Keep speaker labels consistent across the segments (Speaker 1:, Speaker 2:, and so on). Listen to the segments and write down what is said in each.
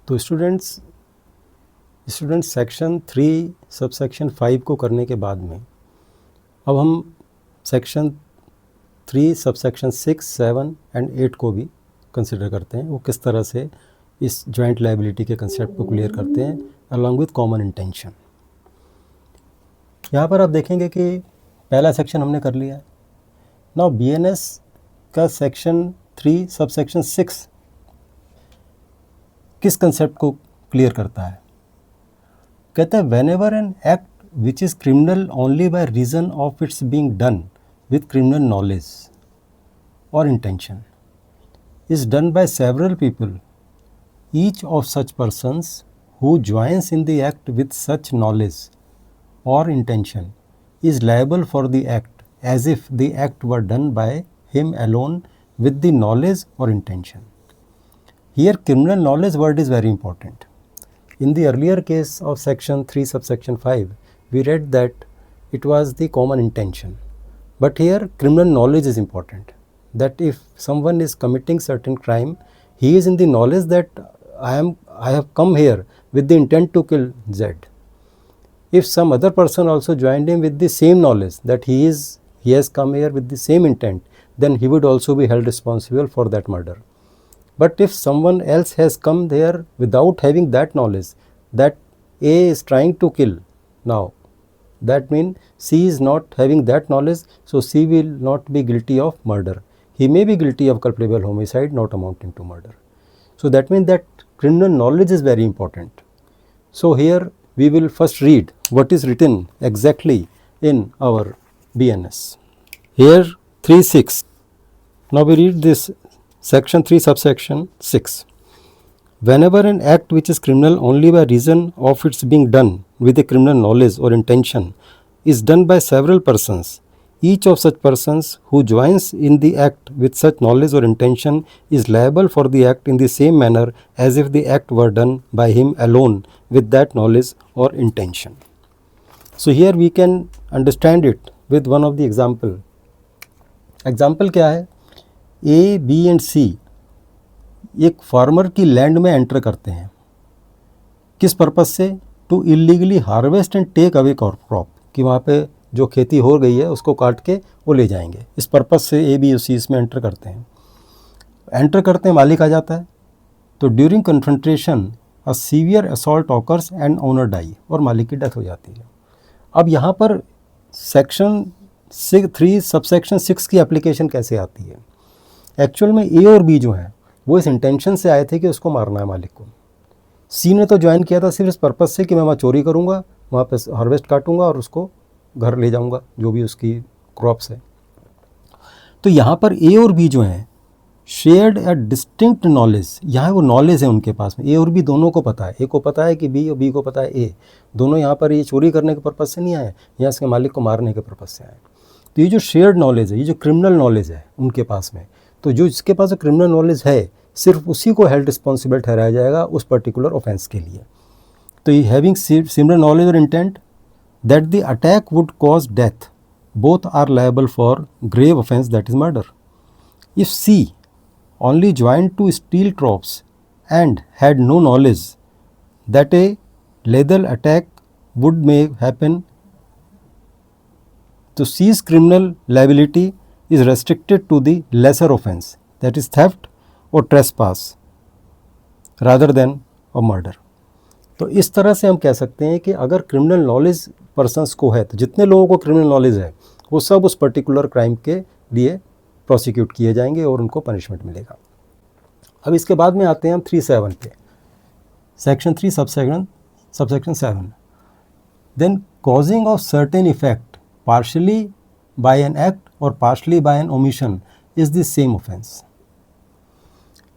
Speaker 1: तो students section 3 subsection 5 को करने के बाद में अब हम सेक्शन 3 सबसेक्शन 6, 7 एंड 8 को भी कंसिडर करते हैं। वो किस तरह से इस जॉइंट लायबिलिटी के कंसेप्ट को क्लियर करते हैं अलॉन्ग विथ कॉमन इंटेंशन। यहाँ पर आप देखेंगे कि पहला सेक्शन हमने कर लिया है। नाउ बीएनएस का सेक्शन 3 सबसेक्शन 6 किस कंसेप्ट को क्लियर करता है? कहता है whenever an act which is criminal only by reason of its being done with criminal knowledge और intention is done by several people, each of such persons who joins in the act with such knowledge or intention is liable for the act as if the act were done by him alone with the knowledge or intention. Here criminal knowledge word is very important. In the earlier case of section 3 subsection 5 we read that it was the common intention, but here criminal knowledge is important. That if someone is committing certain crime, he is in the knowledge that I have come here with the intent to kill Z. If some other person also joined him with the same knowledge that he has come here with the same intent, then he would also be held responsible for that murder. But if someone else has come there without having that knowledge that A is trying to kill, now that means C is not having that knowledge, so C will not be guilty of murder. He may be guilty of culpable homicide not amounting to murder. So that means that criminal knowledge is very important. So here we will first read what is written exactly in our BNS. Here 3.6. Now we read this section 3 subsection 6. Whenever an act which is criminal only by reason of its being done with a criminal knowledge or intention is done by several persons, each of such persons who joins in the act with such knowledge or intention is liable for the act in the same manner as if the act were done by him alone with that knowledge or intention. So here we can understand it with one of the example. Example क्या है? A, B and C एक farmer की land में enter करते हैं। किस purpose से? To illegally harvest and take away crop, कि वहाँ पे जो खेती हो गई है उसको काट के वो ले जाएंगे। इस पर्पस से ए बी और सी इसमें एंटर करते हैं। मालिक आ जाता है। तो during confrontation a severe assault occurs and owner die, और मालिक की डेथ हो जाती है। अब यहाँ पर सेक्शन 3 सबसेक्शन 6 की एप्लीकेशन कैसे आती है? एक्चुअल में ए और बी जो है वो इस इंटेंशन से आए थे कि उसको मारना है मालिक को। सी ने तो ज्वाइन किया था सिर्फ इस पर्पस से कि मैं वहाँ चोरी करूँगा, वहाँ पे हार्वेस्ट काटूंगा और उसको घर ले जाऊंगा जो भी उसकी क्रॉप्स है। तो यहाँ पर ए और बी जो हैं शेयर्ड अ डिस्टिंक्ट नॉलेज, यहाँ वो नॉलेज है उनके पास में। ए और बी दोनों को पता है, ए को पता है कि बी और बी को पता है ए। दोनों यहाँ पर ये चोरी करने के पर्पज़ से नहीं आए, यहाँ इसके मालिक को मारने के पर्पज़ से आए। तो ये जो शेयर्ड नॉलेज है, ये जो क्रिमिनल नॉलेज है उनके पास में, तो जो जिसके पास क्रिमिनल नॉलेज है सिर्फ उसी को हेल्ड रिस्पॉन्सिबल ठहराया जाएगा उस पर्टिकुलर ऑफेंस के लिए। तो ये हैविंग सिमिलर नॉलेज और intent that the attack would cause death, both are liable for grave offense, that is murder. If C only joined to steal crops and had no knowledge that a lethal attack would may happen, so C's criminal liability is restricted to the lesser offense, that is theft or trespass, rather than a murder. तो इस तरह से हम कह सकते हैं कि अगर क्रिमिनल नॉलेज पर्सन्स को है तो जितने लोगों को क्रिमिनल नॉलेज है वो सब उस पर्टिकुलर क्राइम के लिए प्रोसिक्यूट किए जाएंगे और उनको पनिशमेंट मिलेगा। अब इसके बाद में आते हैं हम 3.7 पे, section 3 subsection 7। Then causing of certain effect partially by an act और partially by an omission is the same offence.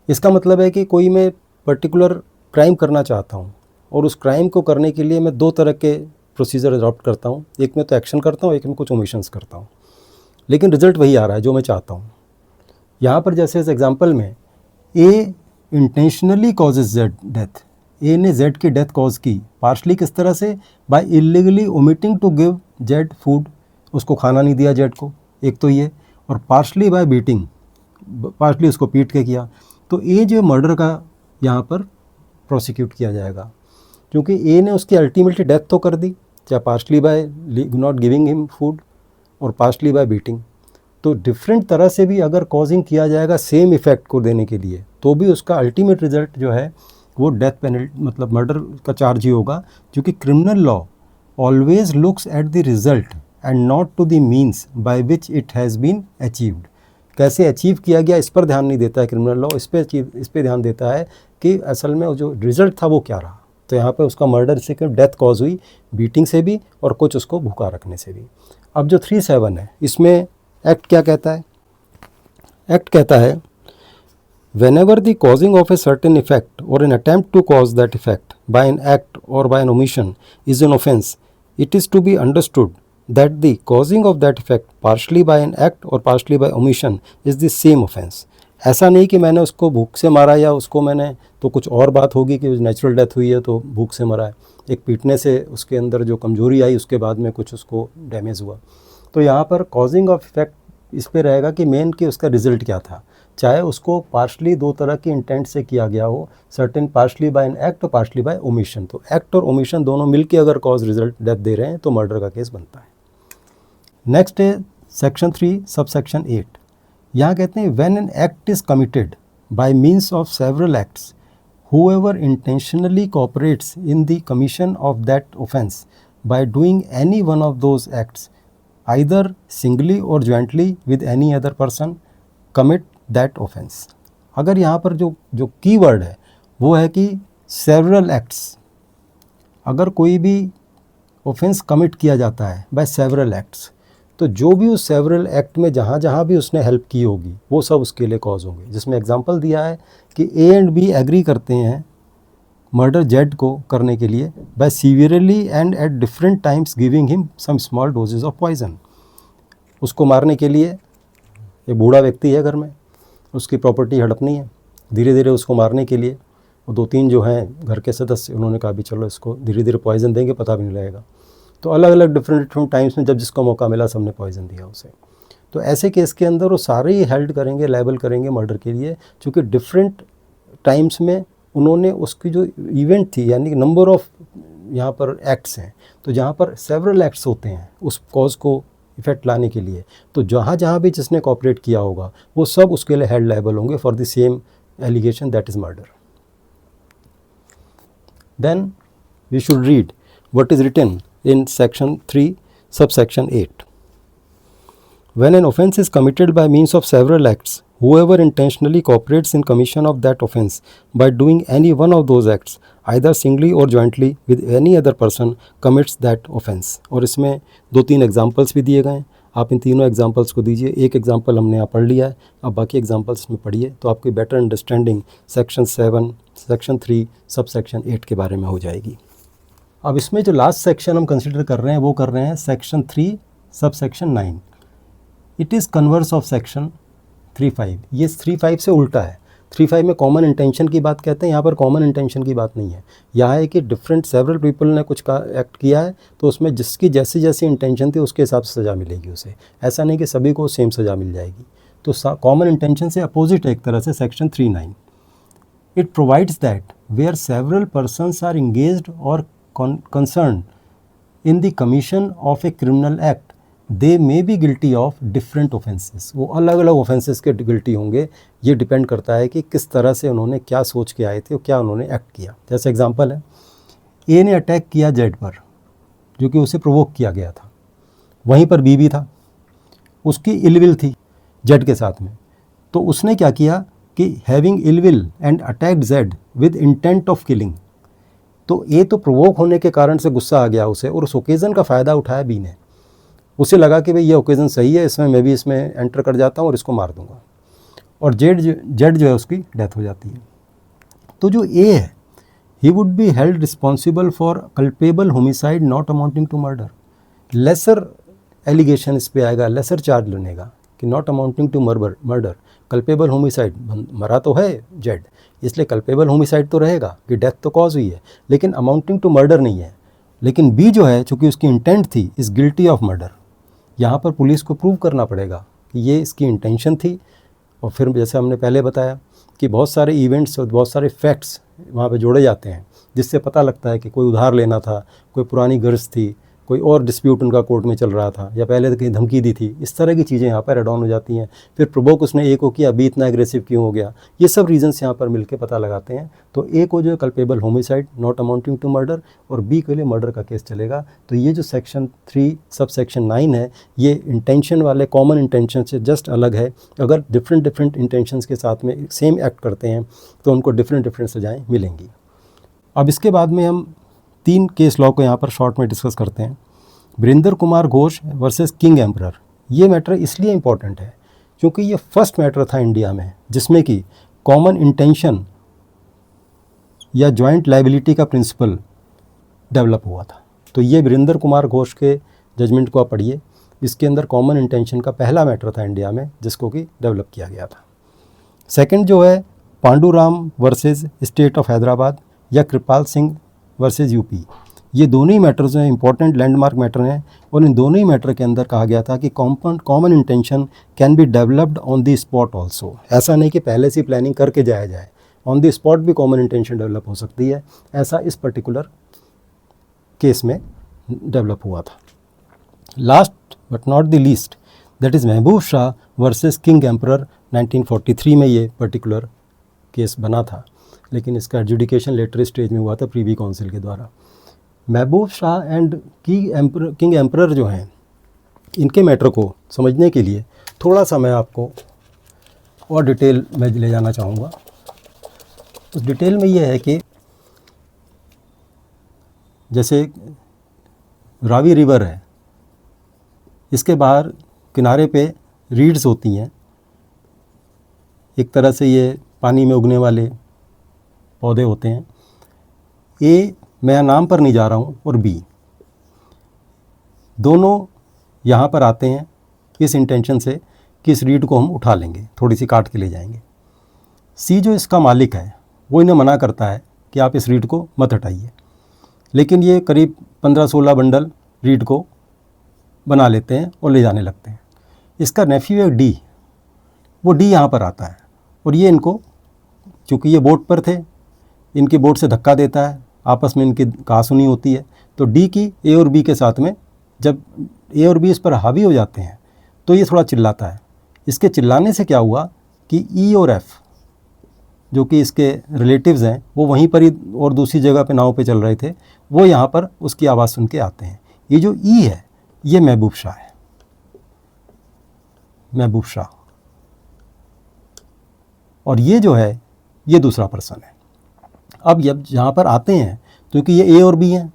Speaker 1: इसका मतलब है कि कोई मैं पर्टिकुलर क्राइम करना चाहता हूँ और उस क्राइम को करने के लिए मैं दो तरह के प्रोसीजर अडॉप्ट करता हूँ। एक में तो एक्शन करता हूँ, एक में कुछ ओमिशंस करता हूँ, लेकिन रिजल्ट वही आ रहा है जो मैं चाहता हूँ। यहाँ पर जैसे इस एग्जांपल में ए इंटेंशनली कॉजेज जेड डेथ, ए ने जेड की डेथ कॉज की। पार्शली किस तरह से? By illegally omitting to give the food, उसको खाना नहीं दिया जेड को, एक तो ये, और पार्शली बाय बीटिंग, पार्शली उसको पीट के किया। तो ए जो मर्डर का यहाँ पर प्रोसिक्यूट किया जाएगा, क्योंकि ए ने उसकी अल्टीमेटली डेथ तो कर दी, चाहे partially by not giving him food और पार्शली बाय बीटिंग। तो डिफरेंट तरह से भी अगर कॉजिंग किया जाएगा सेम इफेक्ट को देने के लिए, तो भी उसका अल्टीमेट रिजल्ट जो है वो डेथ पेनल्टी मतलब मर्डर का चार्ज ही होगा, क्योंकि criminal law always looks at the result and not to the means by which it has been achieved. कैसे अचीव किया गया इस पर ध्यान नहीं देता है क्रिमिनल लॉ, इस पे ध्यान देता है कि असल में जो रिजल्ट था वो क्या रहा। तो यहाँ पे उसका मर्डर से डेथ कॉज हुई, बीटिंग से भी और कुछ उसको भूखा रखने से भी। अब जो 3(7) है, इसमें एक्ट क्या कहता है? एक्ट कहता है whenever the causing of a certain effect or an attempt to cause that effect by an act or by an omission is an offense, it is to be understood that the causing of that effect partially by an act or partially by omission is the same offense. ऐसा नहीं कि मैंने उसको भूख से मारा या उसको मैंने तो कुछ और बात होगी कि नेचुरल डेथ हुई है तो भूख से मरा है, एक पीटने से उसके अंदर जो कमजोरी आई उसके बाद में कुछ उसको डैमेज हुआ। तो यहाँ पर कॉजिंग ऑफ इफेक्ट इस पे रहेगा कि मेन कि उसका रिजल्ट क्या था, चाहे उसको पार्शली दो तरह की इंटेंट से किया गया हो, certain partially by an act और पार्शली बाय ओमिशन। तो एक्ट और ओमिशन दोनों मिलके अगर कॉज रिजल्ट डेथ दे रहे हैं तो मर्डर का केस बनता है। नेक्स्ट है सेक्शन 3 सबसेक्शन 8। यहाँ कहते हैं when an act is committed bye means of several acts whoever intentionally cooperates in the commission of that offense by doing any one of those acts either singly or jointly with any other person commit that offense। अगर यहाँ पर जो keyword है वो है कि several acts, अगर कोई भी ऑफेंस कमिट किया जाता है बाय सेवरल एक्ट्स, तो जो भी उस सेवरल एक्ट में जहाँ जहाँ भी उसने हेल्प की होगी वो सब उसके लिए कॉज होंगे। जिसमें एग्जांपल दिया है कि ए एंड बी एग्री करते हैं मर्डर जेड को करने के लिए by severely and at different times giving him some small doses of poison. उसको मारने के लिए, ये बूढ़ा व्यक्ति है घर में, उसकी प्रॉपर्टी हड़पनी है, धीरे धीरे उसको मारने के लिए वो 2-3 जो हैं घर के सदस्य उन्होंने कहा भी चलो इसको धीरे धीरे पॉइजन देंगे, पता भी नहीं लगेगा। तो अलग अलग डिफरेंट टाइम्स में जब जिसको मौका मिला सबने पॉइजन दिया उसे। तो ऐसे केस के अंदर वो सारे ही हेल्ड करेंगे, लायबल करेंगे मर्डर के लिए, क्योंकि डिफरेंट टाइम्स में उन्होंने उसकी जो इवेंट थी, यानी कि नंबर ऑफ यहाँ पर एक्ट्स हैं, तो जहाँ पर सेवरल एक्ट्स होते हैं उस कॉज को इफेक्ट लाने के लिए, तो जहाँ जहाँ भी जिसने कॉपरेट किया होगा वो सब उसके लिए हेल्ड लायबल होंगे for the same allegation that is murder. Then we should read what is written in section 3 subsection 8. When an offence is committed by means of several acts, whoever intentionally cooperates in commission of that offence by doing any one of those acts either singly or jointly with any other person commits that offence। और इसमें 2-3 examples भी दिए गए हैं, आप इन तीनों examples को दीजिए। एक एग्जाम्पल हमने यहाँ पढ़ लिया है, अब बाकी एग्जाम्पल्स में पढ़िए तो आपकी better understanding section 7 section 3 subsection 8 के बारे में हो जाएगी। अब इसमें जो लास्ट सेक्शन हम कंसिडर कर रहे हैं वो कर रहे हैं section 3 subsection 9। It is converse of section 3(5)। ये 3(5) से उल्टा है। 3(5) में कॉमन इंटेंशन की बात कहते हैं, यहाँ पर कॉमन इंटेंशन की बात नहीं है। यहाँ है कि डिफरेंट सेवरल पीपल ने कुछ का एक्ट किया है तो उसमें जिसकी जैसी जैसी इंटेंशन थी उसके हिसाब से सज़ा मिलेगी उसे, ऐसा नहीं कि सभी को सेम सज़ा मिल जाएगी। तो कॉमन इंटेंशन से अपोजिट है एक तरह से section 3(9). It provides that where several persons are engaged और concerned in the commission of a criminal act, they may be guilty of different offenses। वो अलग अलग offenses के गिल्टी होंगे। ये डिपेंड करता है कि किस तरह से उन्होंने क्या सोच के आए थे और क्या उन्होंने एक्ट किया। जैसे एग्जांपल है, ए ने अटैक किया जेड पर जो कि उसे प्रोवोक किया गया था, वहीं पर बी भी था, उसकी इलविल थी जेड के साथ में, तो उसने क्या किया कि having ill will and attacked Z with intent of killing. तो ए तो प्रोवोक होने के कारण से गुस्सा आ गया उसे और उस ओकेज़न का फ़ायदा उठाया बी ने। उसे लगा कि भाई ये ओकेज़न सही है, इसमें मैं भी इसमें एंटर कर जाता हूँ और इसको मार दूंगा, और जेड जो है उसकी डेथ हो जाती है। तो जो ए है he would be held responsible for culpable homicide not amounting to murder. Lesser allegation इस पर आएगा, लेसर चार्ज लेनेगा कि not amounting to murder. Culpable homicide, मरा तो है जेड, इसलिए कल्पेबल होमिसाइड तो रहेगा कि डेथ तो कॉज हुई है, लेकिन अमाउंटिंग टू मर्डर नहीं है। लेकिन बी जो है चूँकि उसकी इंटेंट थी इज़ गिल्टी ऑफ मर्डर। यहाँ पर पुलिस को प्रूव करना पड़ेगा कि ये इसकी इंटेंशन थी। और फिर जैसे हमने पहले बताया कि बहुत सारे इवेंट्स और बहुत सारे फैक्ट्स वहाँ पे जोड़े जाते हैं, जिससे पता लगता है कि कोई उधार लेना था, कोई पुरानी गर्ज थी, कोई और डिस्प्यूट उनका कोर्ट में चल रहा था, या पहले तो कहीं धमकी दी थी, इस तरह की चीज़ें यहाँ पर एड ऑन हो जाती हैं। फिर प्रोवोक उसने ए को किया, बी इतना एग्रेसिव क्यों हो गया, ये सब रीजंस यहाँ पर मिलकर पता लगाते हैं। तो ए को जो है culpable homicide not amounting to murder, और बी के लिए मर्डर का केस चलेगा। तो ये जो सेक्शन 3 सब सेक्शन 9 है, ये इंटेंशन वाले कॉमन इंटेंशन से जस्ट अलग है। अगर डिफरेंट इंटेंशंस के साथ में सेम एक्ट करते हैं तो उनको डिफरेंट सजाएँ मिलेंगी। अब इसके बाद में हम 3 केस लॉ को यहाँ पर शॉर्ट में डिस्कस करते हैं। Virendra Kumar Ghosh versus King Emperor. ये मैटर इसलिए इम्पॉर्टेंट है क्योंकि ये फर्स्ट मैटर था इंडिया में जिसमें कि कॉमन इंटेंशन या जॉइंट लायबिलिटी का प्रिंसिपल डेवलप हुआ था। तो ये वीरेंद्र कुमार घोष के जजमेंट को आप पढ़िए, इसके अंदर कॉमन इंटेंशन का पहला मैटर था इंडिया में जिसको कि डेवलप किया गया था। सेकंड जो है Panduram versus state of Hyderabad या कृपाल सिंह वर्सेस यूपी। ये दोनों ही मैटर्स हैं, इंपॉर्टेंट लैंडमार्क मैटर हैं, और इन दोनों ही मैटर के अंदर कहा गया था कि common intention can be developed on the spot also. ऐसा नहीं कि पहले से प्लानिंग करके जाया जाए, ऑन द स्पॉट भी कॉमन इंटेंशन डेवलप हो सकती है। ऐसा इस पर्टिकुलर केस में डेवलप हुआ था। Last but not the least, that is Mehboob Shah versus King emperor. 1943 में ये पर्टिकुलर केस बना था, लेकिन इसका एडजुडिकेशन लेटर स्टेज में हुआ था प्रीवी काउंसिल के द्वारा। महबूब शाह एंड किंग एम्परर जो हैं, इनके मैटर को समझने के लिए थोड़ा सा मैं आपको और डिटेल में ले जाना चाहूँगा। उस डिटेल में ये है कि जैसे रावी रिवर है, इसके बाहर किनारे पे रीड्स होती हैं, एक तरह से ये पानी में उगने वाले पौधे होते हैं। ए, मैं नाम पर नहीं जा रहा हूँ, और बी दोनों यहाँ पर आते हैं इस इंटेंशन से कि इस रीड को हम उठा लेंगे, थोड़ी सी काट के ले जाएंगे। सी जो इसका मालिक है वो इन्हें मना करता है कि आप इस रीड को मत हटाइए, लेकिन ये करीब 15-16 बंडल रीड को बना लेते हैं और ले जाने लगते हैं। इसका नेफ्यू है डी, वो डी यहाँ पर आता है, और ये इनको, चूँकि ये बोट पर थे, इनकी बोट से धक्का देता है, आपस में इनकी कहासुनी होती है। तो डी की ए और बी के साथ में जब ए और बी इस पर हावी हो जाते हैं तो ये थोड़ा चिल्लाता है। इसके चिल्लाने से क्या हुआ कि ई और एफ जो कि इसके रिलेटिव्स हैं, वो वहीं पर ही और दूसरी जगह पे नाव पे चल रहे थे, वो यहाँ पर उसकी आवाज़ सुन के आते हैं। ये जो ई है ये महबूब शाह है, महबूब शाह, और ये जो है ये दूसरा पर्सन है। अब जब यहाँ पर आते हैं, क्योंकि ये ए और बी हैं,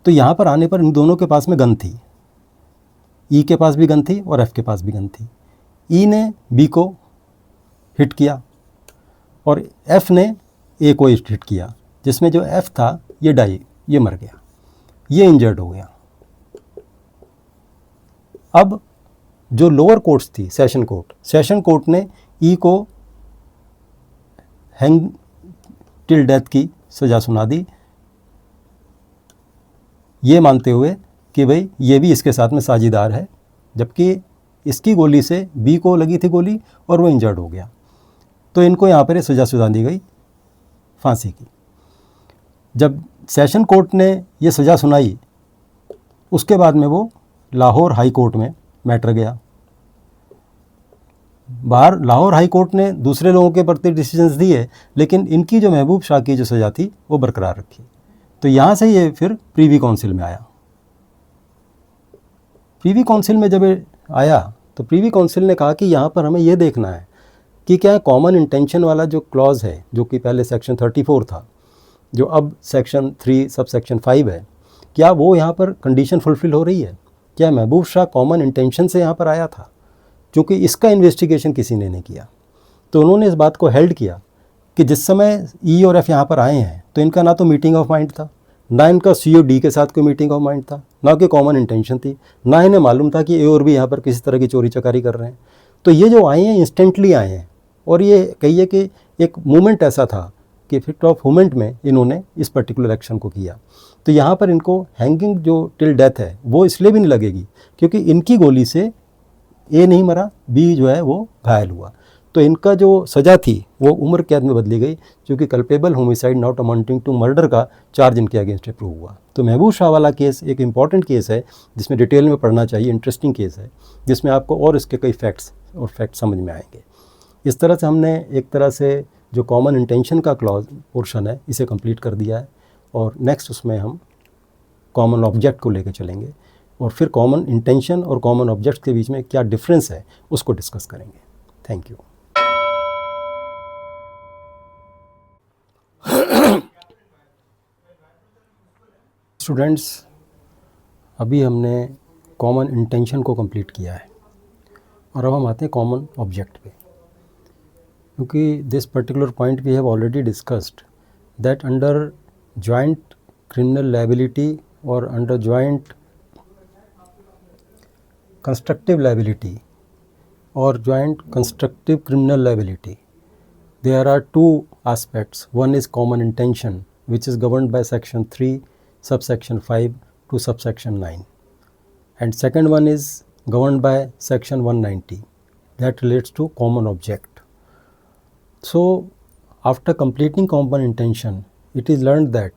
Speaker 1: तो यहाँ पर आने पर इन दोनों के पास में गन थी। ई के पास भी गन थी और एफ़ के पास भी गन थी। ई ने बी को हिट किया और एफ़ ने ए को हिट किया, जिसमें जो एफ़ था ये मर गया, ये इंजर्ड हो गया। अब जो लोअर कोर्ट्स थी, सेशन कोर्ट ने ई को हैंग टिल डेथ की सज़ा सुना दी, ये मानते हुए कि भाई ये भी इसके साथ में साझीदार है, जबकि इसकी गोली से बी को लगी थी गोली और वो इंजर्ड हो गया। तो इनको यहाँ पर सज़ा सुना दी गई फांसी की। जब सेशन कोर्ट ने ये सज़ा सुनाई, उसके बाद में वो लाहौर हाई कोर्ट में मैटर गया। बाहर लाहौर हाई कोर्ट ने दूसरे लोगों के प्रति डिसीजंस दिए, लेकिन इनकी जो महबूब शाह की जो सज़ा थी वो बरकरार रखी। तो यहाँ से ये फिर प्रीवी काउंसिल में आया। प्रीवी काउंसिल में जब आया तो प्रीवी काउंसिल ने कहा कि यहाँ पर हमें ये देखना है कि क्या कॉमन इंटेंशन वाला जो क्लॉज है, जो कि पहले सेक्शन 34 था, जो अब सेक्शन 3 सब सेक्शन 5 है, क्या वो यहाँ पर कंडीशन फुलफिल हो रही है? क्या महबूब शाह कॉमन इंटेंशन से यहाँ पर आया था? क्योंकि इसका इन्वेस्टिगेशन किसी ने नहीं किया। तो उन्होंने इस बात को हेल्ड किया कि जिस समय ई और एफ यहाँ पर आए हैं तो इनका ना तो मीटिंग ऑफ माइंड था, ना इनका सी और डी के साथ कोई मीटिंग ऑफ माइंड था, ना कि कॉमन इंटेंशन थी, ना इन्हें मालूम था कि ए और बी यहाँ पर किसी तरह की चोरी चकारी कर रहे हैं। तो ये जो आए हैं इंस्टेंटली आए हैं, और ये कहिए कि एक मूवमेंट ऐसा था कि फिट ऑफ मूवमेंट में इन्होंने इस पर्टिकुलर एक्शन को किया। तो यहाँ पर इनको हैंगिंग जो टिल डेथ है वो इसलिए भी नहीं लगेगी क्योंकि इनकी गोली से ए नहीं मरा, बी जो है वो घायल हुआ। तो इनका जो सज़ा थी वो उम्र कैद में बदली गई, क्योंकि culpable homicide not amounting to murder का चार्ज इनके अगेंस्ट प्रूव हुआ। तो महबूब शाह वाला केस एक इम्पॉर्टेंट केस है जिसमें डिटेल में पढ़ना चाहिए, इंटरेस्टिंग केस है, जिसमें आपको और इसके कई फैक्ट्स समझ में आएंगे। इस तरह से हमने एक तरह से जो कॉमन इंटेंशन का क्लॉज पोर्शन है इसे कंप्लीट कर दिया है, और नेक्स्ट उसमें हम कॉमन ऑब्जेक्ट को लेकर चलेंगे, और फिर कॉमन इंटेंशन और कॉमन ऑब्जेक्ट के बीच में क्या डिफरेंस है उसको डिस्कस करेंगे। Thank you. स्टूडेंट्स, अभी हमने कॉमन इंटेंशन को कंप्लीट किया है, और अब हम आते हैं कॉमन ऑब्जेक्ट पे, क्योंकि this particular point we have already discussed that under joint criminal liability और under joint constructive liability or joint constructive criminal liability, there are two aspects. One is common intention, which is governed by section 3 subsection 5 to subsection 9, and second one is governed by section 190 that relates to common object. So after completing common intention, it is learned that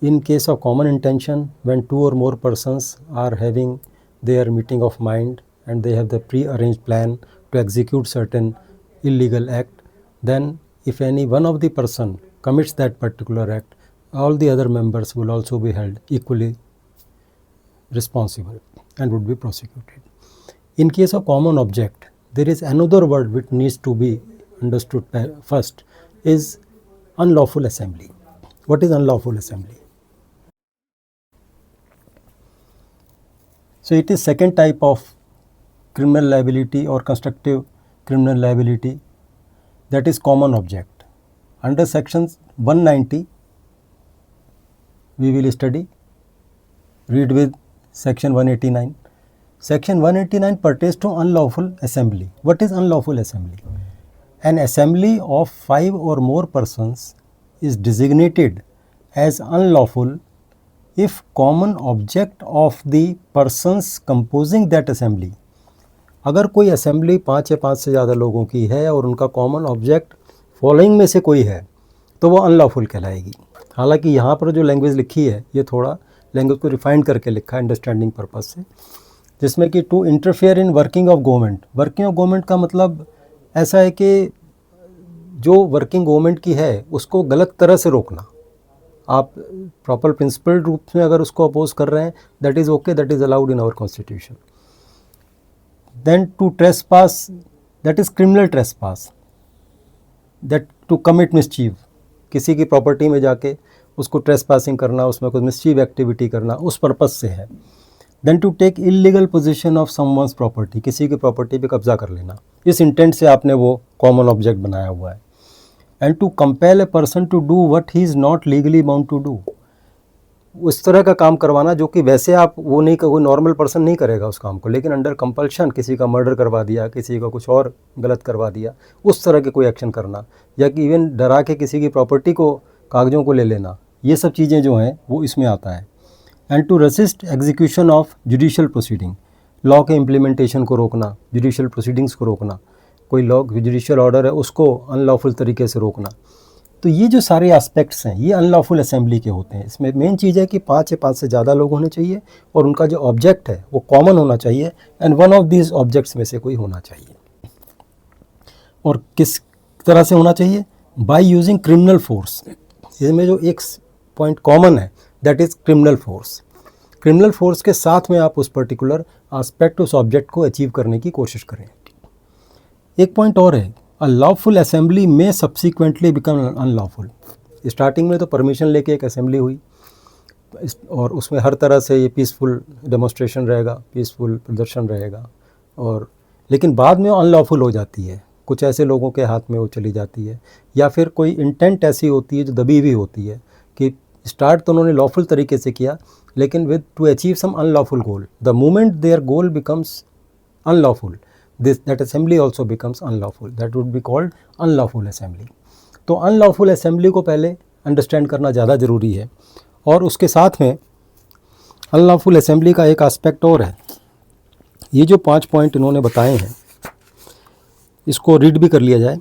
Speaker 1: in case of common intention, when two or more persons are having their meeting of mind and they have the pre-arranged plan to execute certain illegal act, then if any one of the person commits that particular act, all the other members will also be held equally responsible and would be prosecuted. In case of common object, there is another word which needs to be understood first, is unlawful assembly. What is unlawful assembly? So it is second type of criminal liability or constructive criminal liability, that is common object. Under sections 190 we will study, read with section 189. Section 189 pertains to unlawful assembly. What is unlawful assembly? An assembly of 5 or more persons is designated as unlawful if common object of the persons composing that assembly, अगर कोई assembly 5 या 5 से ज़्यादा लोगों की है और उनका कॉमन ऑब्जेक्ट फॉलोइंग में से कोई है तो वो अनलॉफुल कहलाएगी। हालांकि यहाँ पर जो लैंग्वेज लिखी है ये थोड़ा लैंग्वेज को रिफाइंड करके लिखा है अंडरस्टैंडिंग पर्पज से, जिसमें कि to interfere in working of government. Working of government का मतलब ऐसा है कि जो वर्किंग गवर्नमेंट की है उसको गलत तरह से रोकना। आप प्रॉपर प्रिंसिपल रूप में अगर उसको अपोज कर रहे हैं, that is okay, that is allowed in our constitution. Then to trespass, that is criminal trespass, that to commit mischief, किसी की प्रॉपर्टी में जाके उसको ट्रेसपासिंग करना, उसमें कोई मिसचीव एक्टिविटी करना, उस पर्पज़ से है। Then to take illegal position of someone's property, किसी की प्रॉपर्टी पे कब्जा कर लेना, इस इंटेंट से आपने वो कॉमन ऑब्जेक्ट बनाया हुआ है। And to compel a person to do what he is not legally bound to do, उस तरह का काम करवाना जो कि वैसे आप वो नहीं, कोई नॉर्मल पर्सन नहीं करेगा उस काम को, लेकिन अंडर कंपल्शन किसी का मर्डर करवा दिया, किसी का कुछ और गलत करवा दिया, उस तरह के कोई एक्शन करना, या कि इवन डरा के किसी की प्रॉपर्टी को, कागज़ों को ले लेना, ये सब चीज़ें जो हैं वो इसमें आता है। And to resist execution of judicial proceeding, law के इम्प्लीमेंटेशन को रोकना, जुडिशियल प्रोसीडिंग्स को रोकना, कोई लॉ जुडिशियल ऑर्डर है उसको अनलॉफुल तरीके से रोकना। तो ये जो सारे एस्पेक्ट्स हैं ये अनलॉफुल असेंबली के होते हैं। इसमें मेन चीज़ है कि 5 या 5 से ज़्यादा लोग होने चाहिए और उनका जो ऑब्जेक्ट है वो कॉमन होना चाहिए, and one of these objects में से कोई होना चाहिए। और किस तरह से होना चाहिए? By using criminal force. इसमें जो एक पॉइंट कॉमन है that is criminal force. Criminal force के साथ में आप उस पर्टिकुलर एस्पेक्ट, उस ऑब्जेक्ट को अचीव करने की कोशिश करें। एक पॉइंट और है, अ लॉफुल असेंबली में सब्सिक्वेंटली बिकम अनलॉफुल। स्टार्टिंग में तो परमिशन लेके एक असेंबली हुई और उसमें हर तरह से ये पीसफुल डेमोस्ट्रेशन रहेगा, पीसफुल प्रदर्शन रहेगा, और लेकिन बाद में अनलॉफुल हो जाती है, कुछ ऐसे लोगों के हाथ में वो चली जाती है, या फिर कोई इंटेंट ऐसी होती है जो दबी हुई होती है कि स्टार्ट तो उन्होंने लॉफुल तरीके से किया लेकिन with to achieve some unlawful goal, the moment their goal becomes unlawful, that assembly also becomes unlawful, that would be called unlawful assembly. तो unlawful assembly को पहले अंडरस्टैंड करना ज़्यादा ज़रूरी है, और उसके साथ में unlawful assembly का एक एस्पेक्ट और है। ये जो 5 पॉइंट इन्होंने बताए हैं इसको रीड भी कर लिया जाए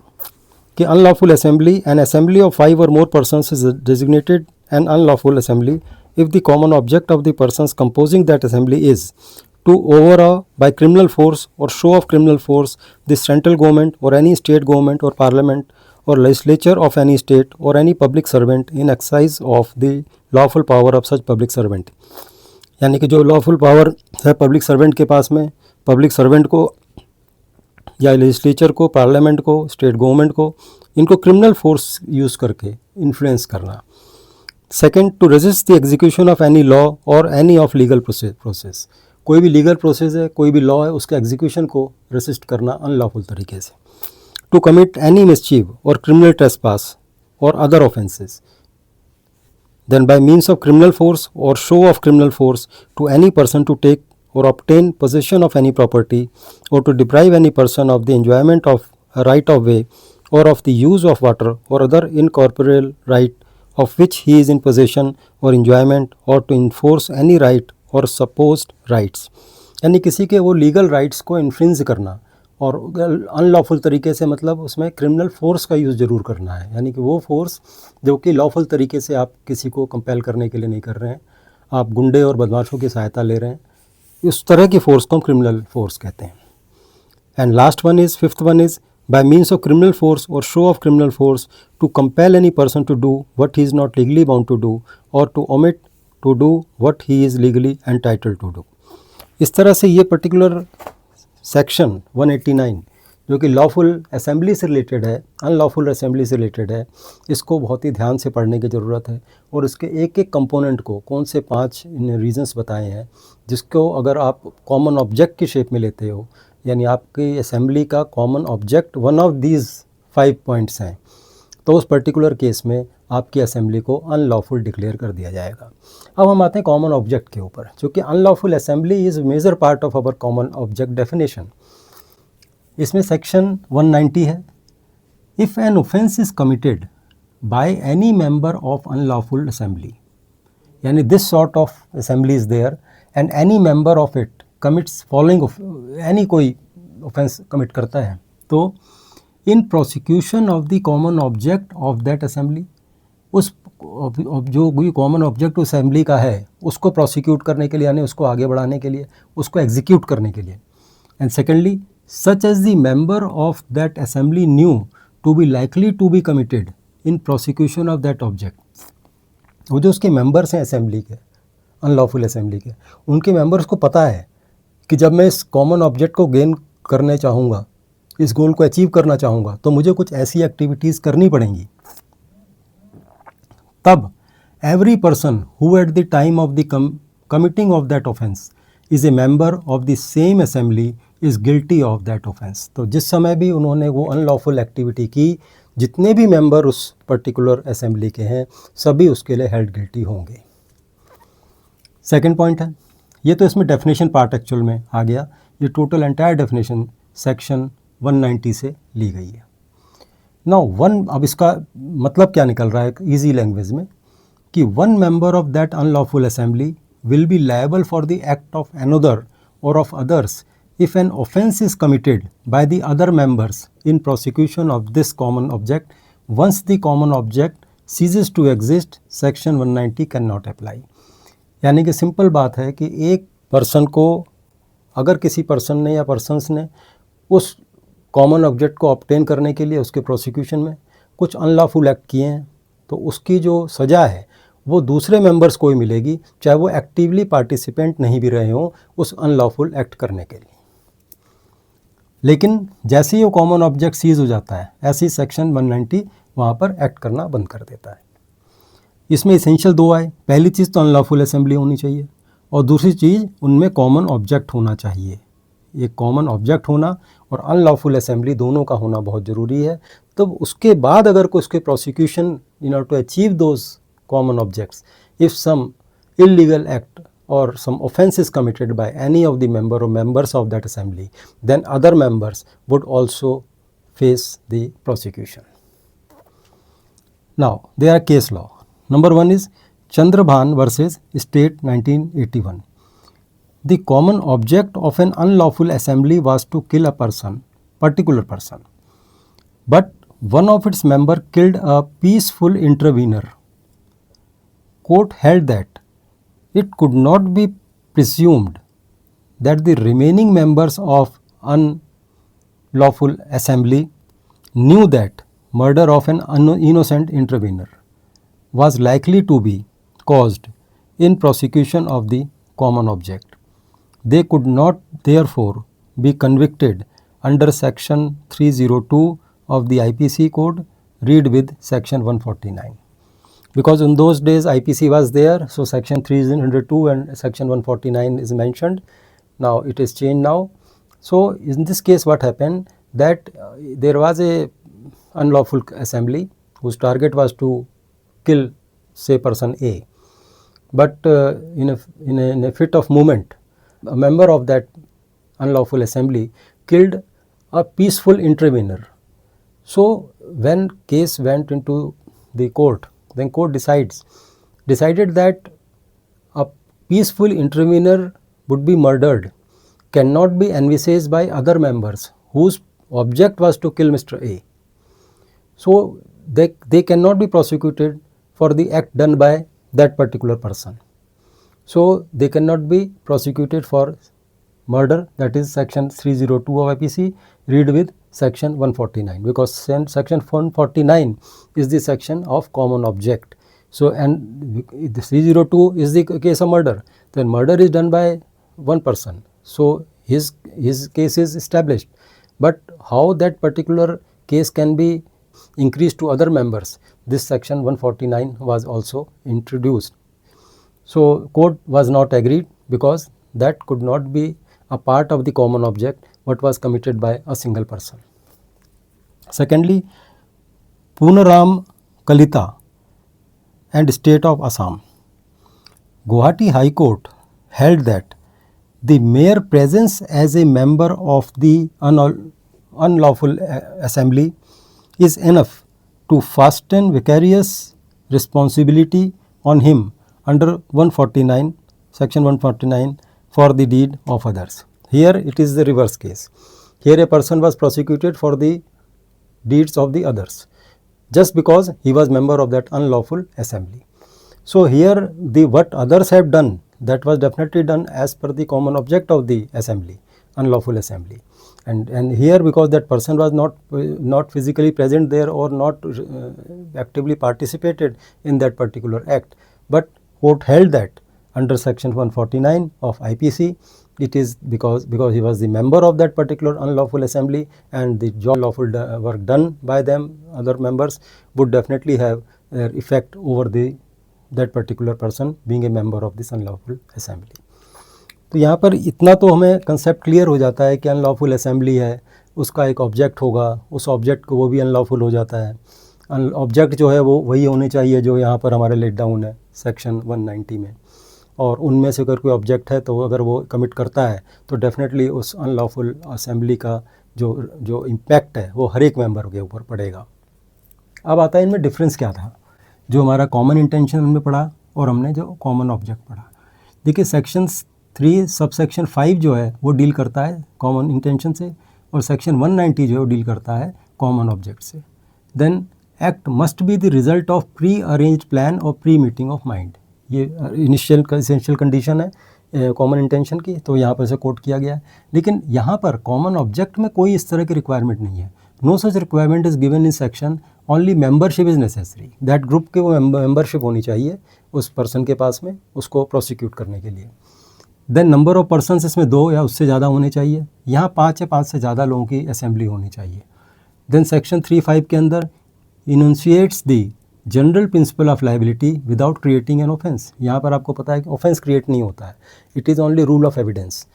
Speaker 1: कि unlawful assembly, N assembly of 5 or more persons is designated an unlawful assembly if the common object of the persons composing that assembly is to overawe by criminal force or show of criminal force the central government or any state government or parliament or legislature of any state or any public servant in exercise of the lawful power of such public servant। यानी कि जो lawful power है public servant के पास में, public servant को या legislature को, parliament को, स्टेट गवर्नमेंट को, इनको क्रिमिनल फोर्स यूज़ करके इन्फ्लुएंस करना। Second, to resist the execution of any law और एनी ऑफ लीगल प्रोसेस, कोई भी लीगल प्रोसेस है, कोई भी लॉ है, उसके एग्जीक्यूशन को रेसिस्ट करना अनलॉफुल तरीके से। टू कमिट एनी मिसचीव और क्रिमिनल ट्रेसपास और other offences, then by means of criminal force or show of criminal force to any person to take or obtain possession of any property or to deprive any person of the enjoyment of a right of way or of the use of water or other incorporeal right of which he is in possession or enjoyment or to enforce any right or supposed rights। यानी किसी के वो legal rights को infringe करना, और unlawful तरीके से मतलब उसमें क्रिमिनल फोर्स का यूज़ ज़रूर करना है, यानी कि वो फोर्स जो कि लॉफुल तरीके से आप किसी को कंपेल करने के लिए नहीं कर रहे हैं, आप गुंडे और बदमाशों की सहायता ले रहे हैं, इस तरह की फोर्स को हम क्रिमिनल फोर्स कहते हैं। And last one is, fifth one is, by means of criminal force or show of criminal force to compel any person to do what he is not legally bound to do or to omit to do what he is legally entitled to do। इस तरह से ये particular section 189 जो कि lawful assembly से related है, unlawful assembly से related है, इसको बहुत ही ध्यान से पढ़ने की ज़रूरत है। और इसके एक एक कंपोनेंट को, कौन से 5 रीजंस बताए हैं, जिसको अगर आप कॉमन ऑब्जेक्ट की शेप में लेते हो, यानी आपकी असेंबली का common object one of these 5 points हैं, तो उस पर्टिकुलर केस में आपकी असेंबली को अनलॉफुल डिक्लेयर कर दिया जाएगा। अब हम आते हैं कॉमन ऑब्जेक्ट के ऊपर, चूँकि unlawful assembly is major part of our common object definition. इसमें सेक्शन 190 है, if an offence is committed by any member of unlawful assembly, यानी this sort of assembly is there and any member of it commits following, any कोई offence commit करता है, तो in prosecution of the common object of that assembly, उस जो भी common object assembly का है उसको प्रोसिक्यूट करने के लिए, यानी उसको आगे बढ़ाने के लिए, उसको एग्जीक्यूट करने के लिए। And secondly, such as the member of that assembly knew to be likely to be committed in prosecution of that object, वो जो उसके मेंबर्स हैं असेंबली के, अनलॉफुल असेंबली के, उनके मेंबर्स को पता है कि जब मैं इस कॉमन ऑब्जेक्ट को गेन करने चाहूँगा, इस गोल को अचीव करना चाहूँगा, तो मुझे कुछ ऐसी एक्टिविटीज़ करनी पड़ेंगी। तब every person who at the time of the committing of that offence is a member of the same assembly is guilty of that offence. तो जिस समय भी उन्होंने वो अनलॉफुल एक्टिविटी की, जितने भी मेंबर उस पर्टिकुलर असेंबली के हैं, सभी उसके लिए हेल्ड गिल्टी होंगे। सेकेंड पॉइंट है, ये तो इसमें डेफिनेशन पार्ट एक्चुअल में आ गया, ये टोटल एंटायर डेफिनेशन सेक्शन 190 से ली गई है। अब इसका मतलब क्या निकल रहा है इजी लैंग्वेज में, कि one member of that unlawful assembly will be liable for the act of another और of others if an offence is committed by the other members in prosecution of this common object once the common object ceases to exist, section 190 can not apply. यानी कि simple बात है कि एक person को, अगर किसी पर्सन ने या पर्सन्स ने उस कॉमन ऑब्जेक्ट को ऑब्टेन करने के लिए उसके प्रोसिक्यूशन में कुछ अनलॉफुल एक्ट किए हैं, तो उसकी जो सज़ा है वो दूसरे मेंबर्स को ही मिलेगी, चाहे वो एक्टिवली पार्टिसिपेंट नहीं भी रहे हों उस अनलॉफुल एक्ट करने के लिए। लेकिन जैसे ही वो कॉमन ऑब्जेक्ट सीज हो जाता है, ऐसे ही सेक्शन 190 वहाँ पर एक्ट करना बंद कर देता है। इसमें इसेंशियल 2 आए, पहली चीज़ तो अनलॉफुल असेंबली होनी चाहिए, और दूसरी चीज़ उनमें कॉमन ऑब्जेक्ट होना चाहिए। ये कॉमन ऑब्जेक्ट होना और अनलॉफुल असेंबली दोनों का होना बहुत ज़रूरी है। तब उसके बाद अगर कोई उसके prosecution in order to achieve those common objects, if some illegal act or some offense is committed by any of the member or members of that assembly, then other members would also face the prosecution. Now there are case law. Number 1 is Chandrabhan versus State 1981. The common object of an unlawful assembly was to kill a person, particular person, but one of its member killed a peaceful intervener. Court held that it could not be presumed that the remaining members of unlawful assembly knew that murder of an innocent intervener was likely to be caused in prosecution of the common object. They could not therefore be convicted under section 302 of the IPC code, read with section 149. Because in those days IPC was there, so section 302 and section 149 is mentioned. Now it is changed now. So in this case what happened, that there was a unlawful assembly whose target was to kill say person A, but in a fit of movement, a member of that unlawful assembly killed a peaceful intervener. So when case went into the court, then court decided that a peaceful intervener would be murdered cannot be envisaged by other members whose object was to kill Mr. A. So they cannot be prosecuted for the act done by that particular person. So they cannot be prosecuted for murder, that is section 302 of IPC, read with section 149, because section 149 is the section of common object. So and the 302 is the case of murder, then murder is done by one person, so his case is established. But how that particular case can be increased to other members, this section 149 was also introduced. So court was not agreed because that could not be a part of the common object what was committed by a single person. Secondly, Punaram Kalita and State of Assam. Guwahati High Court held that the mere presence as a member of the unlawful assembly is enough to fasten vicarious responsibility on him under 149, section 149 for the deed of others. Here it is the reverse case. Here a person was prosecuted for the deeds of the others just because he was member of that unlawful assembly. So here the what others have done, that was definitely done as per the common object of the assembly, unlawful assembly. And here because that person was not physically present there or not actively participated in that particular act, but court held that under section 149 of IPC, it is because he was the member of that particular unlawful assembly, and the job lawful work done by them, other members, would definitely have effect over that particular person being a member of this unlawful assembly. तो यहाँ पर इतना तो हमें concept clear हो जाता है कि अनलॉफुल असेंबली है, उसका एक ऑब्जेक्ट होगा, उस ऑब्जेक्ट को वो भी अनलॉफुल हो जाता है। ऑब्जेक्ट जो है वो वही होने चाहिए जो यहाँ पर हमारे लेट डाउन है सेक्शन 190 में, और उनमें से अगर कोई ऑब्जेक्ट है तो अगर वो कमिट करता है तो डेफिनेटली उस अनलॉफुल असेंबली का जो इम्पैक्ट है वो हर एक मेंबर के ऊपर पड़ेगा। अब आता है इनमें डिफरेंस क्या था, जो हमारा कॉमन इंटेंशन में पढ़ा और हमने जो कॉमन ऑब्जेक्ट पढ़ा। देखिए सेक्शन 3 सबसेक्शन 5 जो है वो डील करता है कॉमन इंटेंशन से, और सेक्शन 190 जो है वो डील करता है कॉमन ऑब्जेक्ट से। Then act must be the result of prearranged plan और प्री मीटिंग ऑफ माइंड, ये इनिशियल एसेंशियल कंडीशन है कॉमन इंटेंशन की, तो यहाँ पर से कोट किया गया है। लेकिन यहाँ पर कॉमन ऑब्जेक्ट में कोई इस तरह की रिक्वायरमेंट नहीं है, no such requirement is given in section, only membership is necessary, that group के वो मेंबरशिप होनी चाहिए उस पर्सन के पास में उसको प्रोसिक्यूट करने के लिए। देन नंबर ऑफ पर्सनस इसमें 2 या उससे ज़्यादा होने चाहिए, यहाँ 5 या 5 से ज़्यादा लोगों की असेंबली होनी चाहिए। देन सेक्शन 3(5) के अंदर enunciates the general principle of liability without creating an offence, यहाँ पर आपको पता है कि ऑफेंस क्रिएट नहीं होता है, it is only rule of evidence,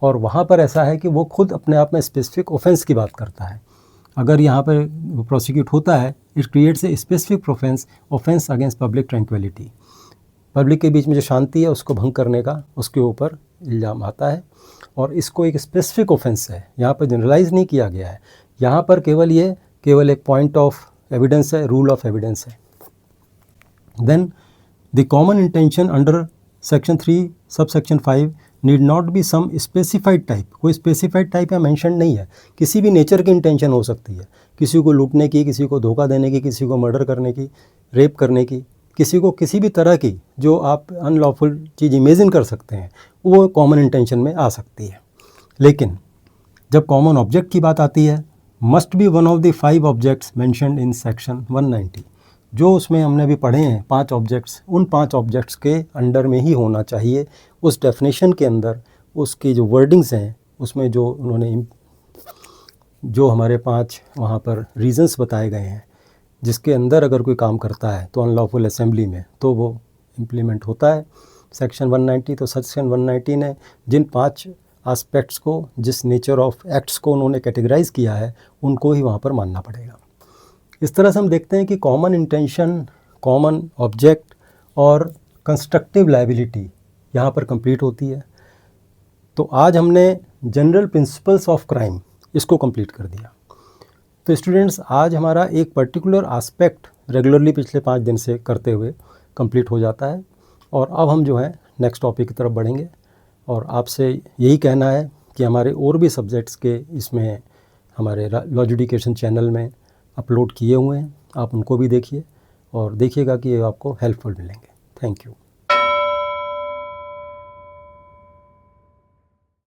Speaker 1: और वहाँ पर ऐसा है कि वो खुद अपने आप में स्पेसिफिक ऑफेंस की बात करता है। अगर यहाँ पर प्रोसिक्यूट होता है, it creates a specific offence against public tranquillity, public के बीच में जो शांति है उसको भंग करने का उसके ऊपर इल्ज़ाम आता है, और इसको एक स्पेसिफिक ऑफेंस है, यहाँ पर जनरलाइज नहीं किया गया है, यहाँ पर केवल एक पॉइंट ऑफ एविडेंस है, रूल ऑफ एविडेंस है। Then the common intention under section 3 sub section 5 need not be some specified type, कोई स्पेसिफाइड टाइप या मेंशन नहीं है, किसी भी नेचर की इंटेंशन हो सकती है, किसी को लूटने की, किसी को धोखा देने की, किसी को मर्डर करने की, रेप करने की, किसी को किसी भी तरह की जो आप अनलॉफुल चीज़ इमेजिन कर सकते हैं वो कॉमन इंटेंशन में आ सकती है। लेकिन जब कॉमन ऑब्जेक्ट की बात आती है, must be one of the 5 objects mentioned in section 190, जो उसमें हमने अभी पढ़े हैं 5 ऑब्जेक्ट्स, उन 5 ऑब्जेक्ट्स के अंडर में ही होना चाहिए, उस डेफिनेशन के अंदर, उसकी जो वर्डिंग्स हैं उसमें जो उन्होंने जो हमारे 5 वहाँ पर रीजंस बताए गए हैं जिसके अंदर अगर कोई काम करता है तो अनलॉफुल असेंबली में तो वो इम्प्लीमेंट होता है सेक्शन 190। तो सेक्शन 190 ने जिन 5 एस्पेक्ट्स को, जिस नेचर ऑफ एक्ट्स को उन्होंने कैटेगराइज किया है, उनको ही वहाँ पर मानना पड़ेगा। इस तरह से हम देखते हैं कि कॉमन इंटेंशन, कॉमन ऑब्जेक्ट और कंस्ट्रक्टिव लायबिलिटी यहाँ पर कंप्लीट होती है। तो आज हमने जनरल प्रिंसिपल्स ऑफ क्राइम इसको कंप्लीट कर दिया। तो स्टूडेंट्स, आज हमारा एक पर्टिकुलर एस्पेक्ट रेगुलरली पिछले 5 दिन से करते हुए कंप्लीट हो जाता है और अब हम जो है नेक्स्ट टॉपिक की तरफ बढ़ेंगे और आपसे यही कहना है कि हमारे और भी सब्जेक्ट्स के इसमें हमारे लॉ एजुकेशन चैनल में अपलोड किए हुए हैं, आप उनको भी देखिए और देखिएगा कि ये आपको हेल्पफुल मिलेंगे। Thank you.